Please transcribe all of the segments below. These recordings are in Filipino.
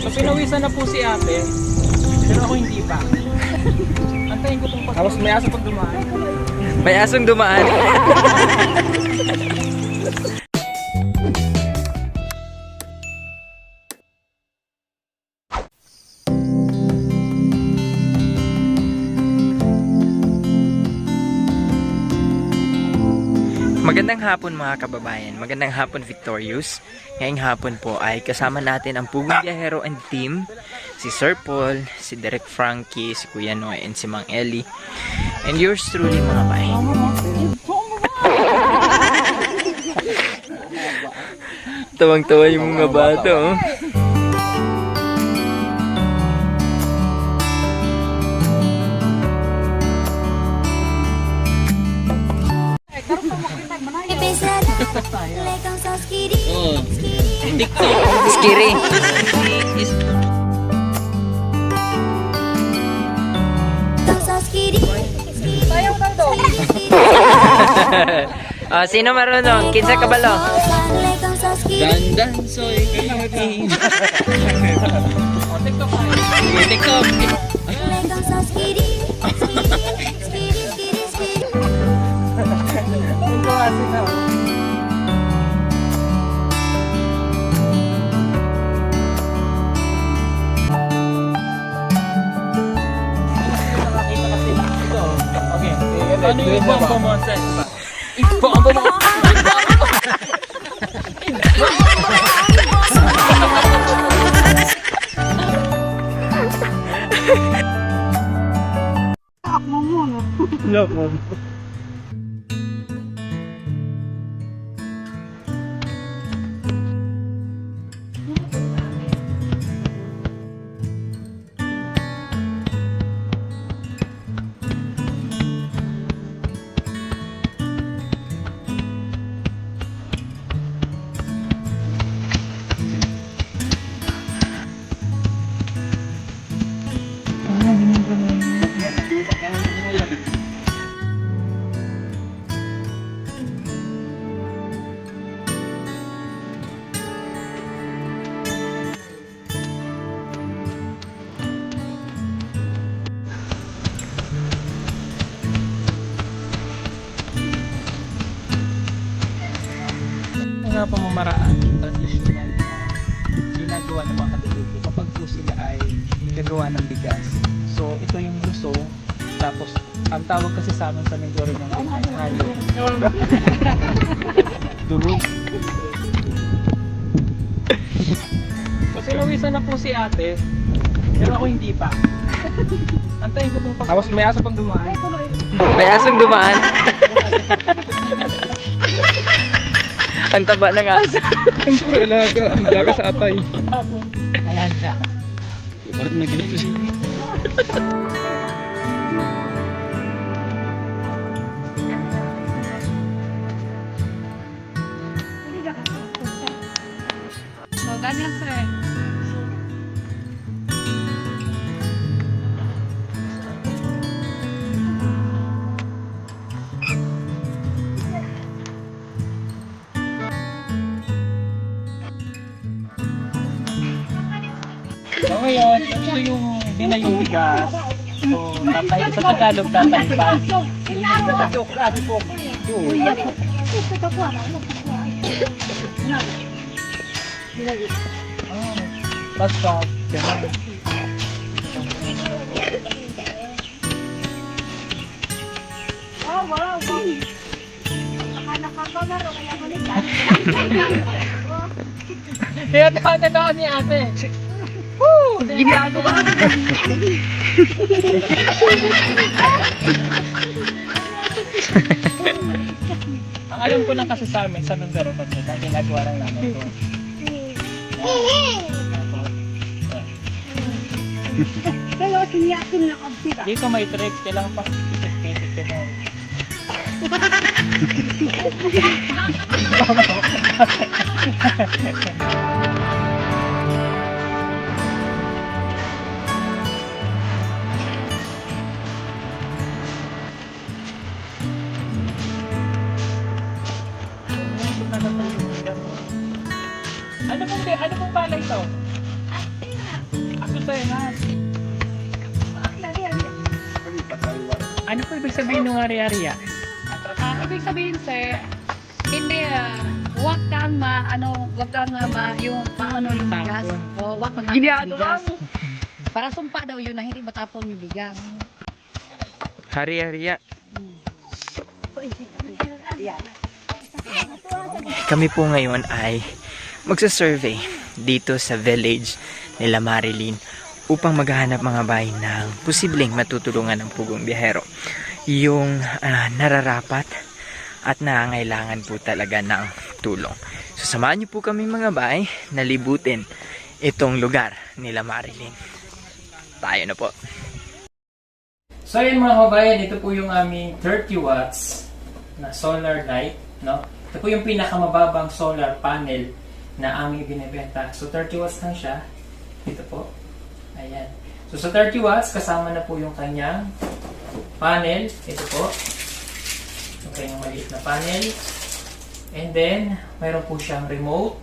So pinawisan na po si ate, pero ako hindi pa. Antayin ko itong tapos may aso pag dumaan. May asong dumaan. Magandang hapon mga kababayan. Magandang hapon Victorious. Ngayong hapon po ay kasama natin ang Pugong Biyahero and Team. Si Sir Paul, si Derek Frankie, si Kuya Noy, and si Mang Ellie. And yours truly mga bay. Tawang-tawa yung mga bata oh. Skiri. Sino marunong? Kinsa kabalo? Dandan soy kami. TikTok. Ano yung ibang pumonsan? Ibang mga pamamaraan traditional ginagawa ng mga Katoliko kapag po sila ay gagawa ng bigas. So ito yung luso, tapos ang tawag kasi sa amin sa Mindoro ng ay halo. Durog. So pinawisan na po si ate, pero ako hindi pa. Antayin ko itong tapos may aso pang dumaan. May asong dumaan. Ang taba ng aso. Alaga sa atay. Ayan siya. Bakit naginip siya? So, ganyan sir. So ngayon, ito yung binayong bigas. So, sa Tagalog tataypan. Basta, ganun. Kaya tawag ni ate. Woo! Ginagawa! Ang alam ko lang kasi sa amin, sa Mindoro kasi, ang ginagawa lang namin ito. Dito may tricks, kailangan pa isip-isip mo. Ano pong palay ito? Ako sa'yo na. Ano po ibig sabihin ng ari-ariya? Ibig sabihin, sir, hindi, wag kang yung bigas. O, wag kang bigas. Para sumpa daw yun na hindi matapon yung bigas. Hari-hariya. Kami po ngayon ay magsa-survey dito sa village nila Marilyn upang maghahanap mga bahay ng posibleng matutulungan ng Pugong Biyahero. Yung nararapat at nangangailangan po talaga ng tulong. So samahan niyo po kami mga bahay na libutin itong lugar nila Marilyn. Tayo na po. So yun mga kabayan, ito po yung aming 30 watts na solar light, no? Ito po yung pinakamababang solar panel na aming binibenta. So 30 watts lang siya. Ito po. Ayan. So sa 30 watts, kasama na po yung kanyang panel. Ito po. Yung kanyang maliit na panel. And then, mayroon po siyang remote.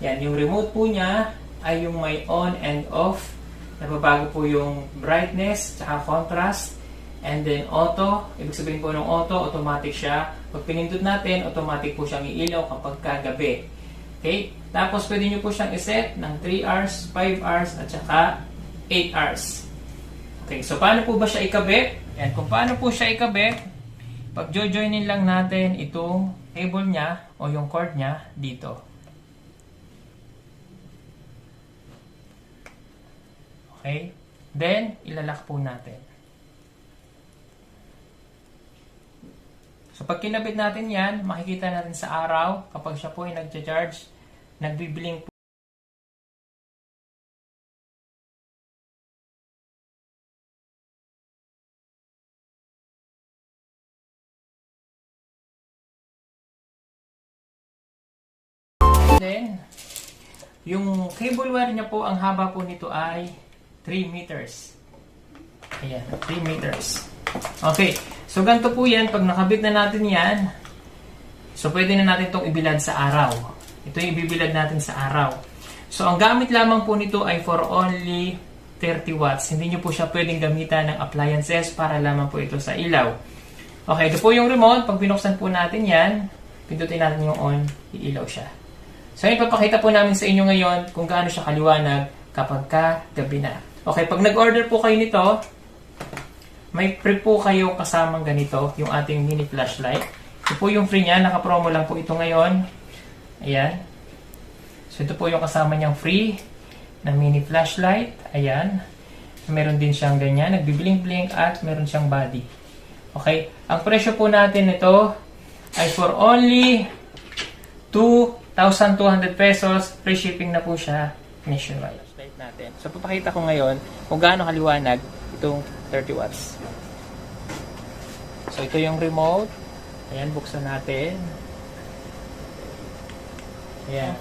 Yan, yung remote po niya ay yung may on and off. Nababago po yung brightness, tsaka contrast. And then auto, ibig sabihin po ng auto, automatic siya. Pag pinindot natin, automatic po siyang iilaw kapag kagabi. Okay? Tapos pwede nyo po siyang iset ng 3 hours, 5 hours, at saka 8 hours. Okay, so paano po ba siya ikabit? Yan, kung paano po siya ikabit, pag jojoinin lang natin itong cable niya o yung cord niya dito. Okay? Then, ilalak po natin. So, pag kinabit natin yan, makikita natin sa araw, kapag siya po ay nag-charge, nagbiblink po. Then, yung cable wire niya po, ang haba po nito ay 3 meters. Ayan, 3 meters. Okay, so ganito po yan. Pag nakabit na natin yan, so pwede na natin itong ibilad sa araw. Ito yung ibibilad natin sa araw. So ang gamit lamang po nito ay for only 30 watts. Hindi nyo po siya pwedeng gamitan ng appliances para lamang po ito sa ilaw. Okay, ito po yung remote. Pag binuksan po natin yan, pindutin natin yung on, iilaw siya. So yun, papakita po namin sa inyo ngayon kung gaano siya kaliwanag kapag gabi na. Okay, pag nag-order po kayo nito, may free po kayo kasamang ganito, yung ating mini flashlight. Ito po yung free niya, naka-promo lang po ito ngayon. Ayan. So ito po yung kasama niyang free na mini flashlight. Ayan. Meron din siyang ganyan, nagbiblink-blink at meron siyang body. Okay, ang presyo po natin ito ay for only 2,200 pesos. Free shipping na po siya nationwide. Flashlight natin. So papakita ko ngayon kung gaano kaliwanag itong 30 watts. So ito yung remote. Ayan, buksan natin. Ayan.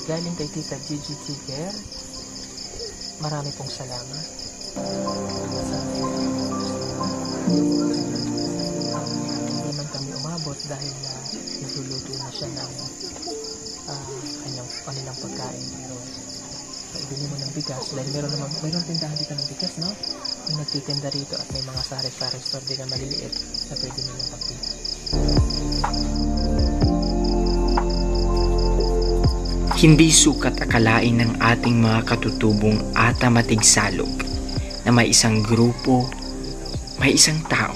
Galing kay Tita Gigi Tiger. Marami pong salamat. Hindi man kami umabot dahil nagluluto na siya ng kanilang pagkain. Pero ibili mo ng bigas dahil meron tindahan dito ng bigas, no? May nagtitinda rito at may mga sari-sari store din na maliliit na pwede nilang pagpili. Hindi sukat akalain ng ating mga katutubong atamatig salog na may isang grupo, may isang tao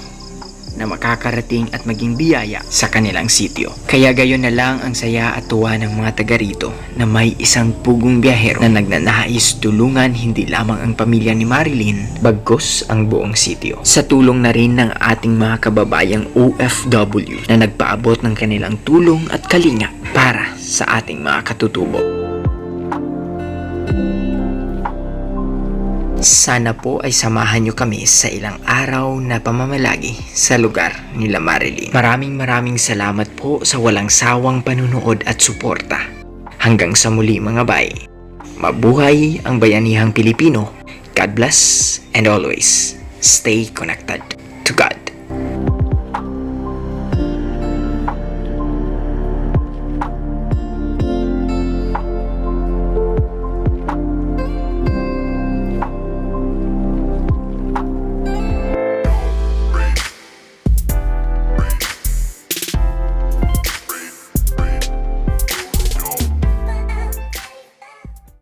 na makakarating at maging biyaya sa kanilang sitio. Kaya gayon na lang ang saya at tuwa ng mga taga rito na may isang pugong biyahero na nagnanais tulungan hindi lamang ang pamilya ni Marilyn, bagkus ang buong sitio. Sa tulong na rin ng ating mga kababayang OFW na nagpaabot ng kanilang tulong at kalinga para sa ating mga katutubo. Sana po ay samahan nyo kami sa ilang araw na pamamalagi sa lugar nila Marilyn. Maraming salamat po sa walang sawang panunood at suporta. Hanggang sa muli mga bay. Mabuhay ang bayanihang Pilipino. God bless and always stay connected.